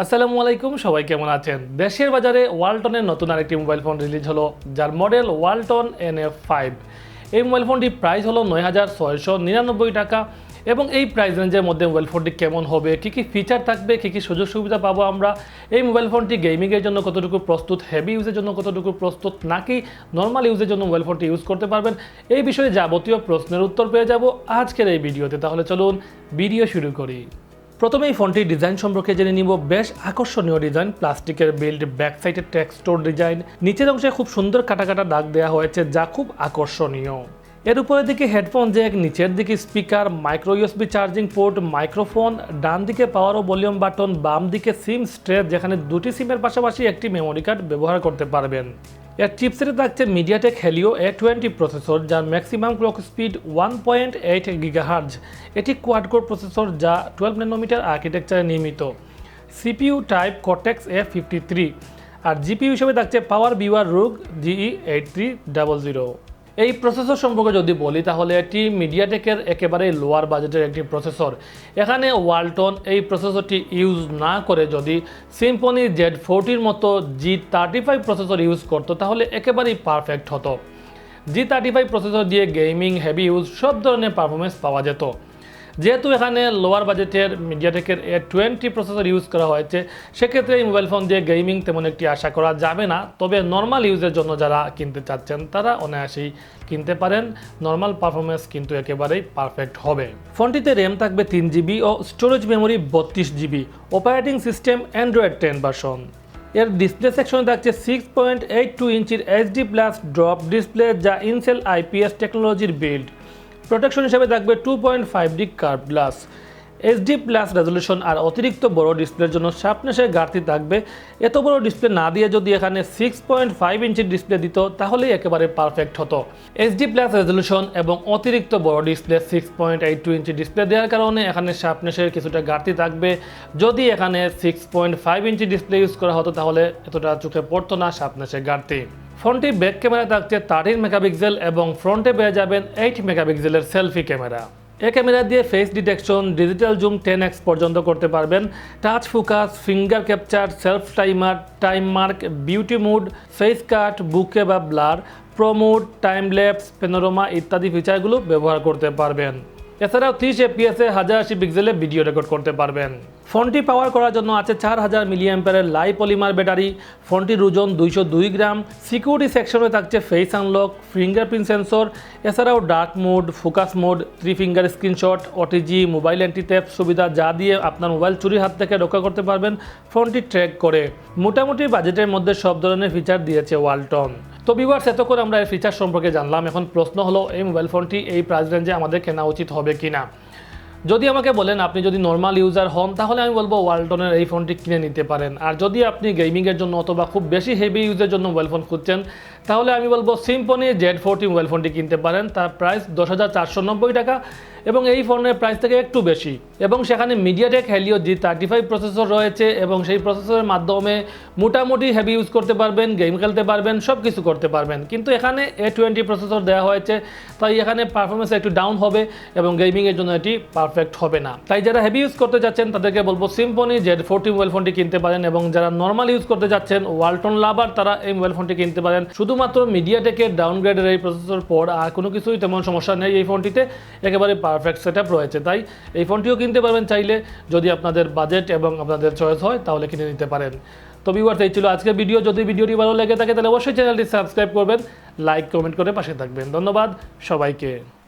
আসসালামু আলাইকুম, সবাই কেমন আছেন? দেশের বাজারে ওয়ালটনের নতুন আরেকটি মোবাইল ফোন রিলিজ হলো, যার মডেল ওয়ালটন NF5। এই মোবাইল ফোনটির প্রাইস হলো ৯,৬৯৯ টাকা। এবং এই প্রাইস রেঞ্জের মধ্যে মোবাইল ফোনটি কেমন হবে, কী কী ফিচার থাকবে, কী কী সুযোগ সুবিধা পাবো আমরা, এই মোবাইল ফোনটি গেমিংয়ের জন্য কতটুকু প্রস্তুত, হেভি ইউজের জন্য কতটুকু প্রস্তুত, নাকি নর্মাল ইউজের জন্য মোবাইল ফোনটি ইউজ করতে পারবেন, এই বিষয়ে যাবতীয় প্রশ্নের উত্তর পেয়ে যাব আজকের এই ভিডিওতে। তাহলে চলুন ভিডিও শুরু করি। প্রথমে এই ফোনটির ডিজাইন সম্পর্কে জেনে নিব। বেশ আকর্ষণীয় ডিজাইন, প্লাস্টিকের বিল্ড, ব্যাক সাইডে টেক্সচার ডিজাইন, নিচের অংশে খুব সুন্দর কাটা কাটা দাগ দেওয়া হয়েছে যা খুব আকর্ষণীয়। এর উপরের দিকে হেডফোন জ্যাক, নিচের দিকে speaker, micro USB charging port, microphone, ডান দিকে পাওয়ার ও ভলিউম বাটন, বাম দিকে সিম স্ট্রেপ যেখানে দুটি সিমের পাশাপাশি একটি মেমোরি কার্ড ব্যবহার করতে পারবেন। এর চিপসেটে থাকছে মিডিয়াটেক হেলিও A20 প্রসেসর, যার ম্যাক্সিমাম ক্লক স্পিড 1.8 GHz। এটি কোয়াড কোর প্রসেসর যা 12 ন্যানোমিটার আর্কিটেকচারে নির্মিত। সিপিইউ টাইপ কর্টেক্স A53 আর জিপিইউ হিসেবে থাকছে পাওয়ার ভিউয়ার রুগ GE8300। এই প্রসেসর সম্পর্কে যদি বলি তাহলে এটি মিডিয়াটেকের একেবারে লোয়ার বাজেটের একটি প্রসেসর। এখানে ওয়ালটন এই প্রসেসরটি ইউজ না করে যদি সিম্ফনি Z40 মতো G35 প্রসেসর ইউজ করতো তাহলে একেবারেই পারফেক্ট হতো। G35 প্রসেসর দিয়ে গেমিং, হেভি ইউজ সব ধরনের পারফরমেন্স পাওয়া যেত। যেহেতু এখানে লোয়ার বাজেটের মিডিয়াটেকের A20 প্রসেসর ইউজ করা হয়েছে, সেক্ষেত্রে এই মোবাইল ফোন দিয়ে গেমিং তেমন একটি আশা করা যাবে না। তবে নর্মাল ইউজের জন্য যারা কিনতে চাচ্ছেন তারা অনায়াসেই কিনতে পারেন। নর্মাল পারফরমেন্স কিন্তু একেবারেই পারফেক্ট হবে। ফোনটিতে র্যাম থাকবে 3GB ও storage memory 32GB। Operating system Android 10 version. এর ডিসপ্লে সেকশনে থাকছে 6.82 ইঞ্চির HD+ ড্রপ ডিসপ্লে যা ইনসেল IPS টেকনোলজির বিল্ড। প্রোটেকশন হিসেবে থাকবে 2.5D curve glass, HD+ resolution আর অতিরিক্ত বড় ডিসপ্লের জন্য শার্পনেসের ঘাটতি থাকবে। এত বড় ডিসপ্লে না দিয়ে যদি এখানে 6.5 ইঞ্চির ডিসপ্লে দিত তাহলেই একেবারে পারফেক্ট হতো। HD+ রেজলিউশন এবং অতিরিক্ত বড় ডিসপ্লে 6.82 ইঞ্চি ডিসপ্লে দেওয়ার কারণে এখানে শার্পনেসের কিছুটা ঘাটতি থাকবে। যদি এখানে 6.5 ইঞ্চি ডিসপ্লে ইউজ করা হতো তাহলে এতটা চোখে পড়তো না শার্পনেসের ঘাটতি। ফোনটি ব্যাক ক্যামেরা থাকছে 13 মেগাপিক্সেল এবং ফ্রন্টে পেয়ে যাবেন 8 মেগাপিক্সেলের সেলফি ক্যামেরা। এই ক্যামেরা দিয়ে face detection, digital zoom 10x পর্যন্ত করতে পারবেন। Touch focus, finger capture, self timer, time mark, beauty mood, face cut, bokeh বা blur, pro mood, time lapse, panorama ইত্যাদি ফিচারগুলো ব্যবহার করতে পারবেন। এছাড়াও 30 fps 1080 পিক্সেলে ভিডিও রেকর্ড করতে পারবেন। ফোনটি পাওয়ার করার জন্য আছে 4000 মিলিঅ্যাম্পিয়ারের লাইভ পলিমার ব্যাটারি। ফোনটির ওজন 202 গ্রাম। সিকিউরিটি সেকশনে থাকছে ফেস আনলক, ফিঙ্গারপ্রিন্ট সেন্সর, এছাড়াও dark mode, focus mode, 3 finger screenshot, OTG, mobile anti-theft সুবিধা যা দিয়ে আপনার মোবাইল চুরির হাত থেকে রক্ষা করতে পারবেন ফোনটি ট্র্যাক করে। মোটামুটি বাজেটের মধ্যে সব ধরনের ফিচার দিয়েছে ওয়ালটন। তো ভিউয়ার্স, এত করে আমরা এর ফিচার সম্পর্কে জানলাম। এখন প্রশ্ন হলো এই মোবাইল ফোনটি এই প্রাইস রেঞ্জে আমাদের কেনা উচিত হবে কিনা। যদি আমাকে বলেন আপনি যদি নর্মাল ইউজার হন তাহলে আমি বলবো ওয়ালটনের এই ফোনটি কিনে নিতে পারেন। আর যদি আপনি গেমিংয়ের জন্য অথবা খুব বেশি হেভি ইউজের জন্য মোবাইল ফোন খুঁজছেন তাহলে আমি বলবো সিম্ফনি Z40 মোবাইল ফোনটি কিনতে পারেন। তার প্রাইস 10,490 টাকা এবং এই ফোনের প্রাইস থেকে একটু বেশি, এবং সেখানে মিডিয়াটেক হেলিও G35 প্রসেসর রয়েছে এবং সেই প্রসেসরের মাধ্যমে মোটামুটি হেভি ইউজ করতে পারবেন, গেম খেলতে পারবেন, সব কিছু করতে পারবেন। কিন্তু এখানে A20 প্রসেসর দেওয়া হয়েছে, তাই এখানে পারফরমেন্স একটু ডাউন হবে এবং গেমিংয়ের জন্য এটি পারফেক্ট হবে না। তাই যারা হেভি ইউজ করতে যাচ্ছেন তাদেরকে বলবো সিম্ফনি Z40 মোবাইল ফোনটি কিনতে পারেন, এবং যারা নর্মাল ইউজ করতে যাচ্ছেন ওয়ালটন লাভার তারা এই মোবাইল ফোনটি কিনতে পারেন। শুধুমাত্র মিডিয়াটেকের ডাউনগ্রেডের এই প্রসেসর পর আর কোনো কিছুই তেমন সমস্যা নেই। এই ফোনটিতে একেবারে পারফেক্ট সেটআপ রয়েছে, তাই এই ফোনটিও কিনতে পারবেন চাইলে। যদি আপনাদের বাজেট এবং আপনাদের চয়েস হয় তাহলে কিনে নিতে পারেন। তো ভিউয়ার্স, এই ছিল আজকের ভিডিও। যদি ভিডিওটি ভালো লেগে থাকে তাহলে অবশ্যই চ্যানেলটি সাবস্ক্রাইব করবেন, লাইক কমেন্ট করে পাশে থাকবেন। ধন্যবাদ সবাইকে।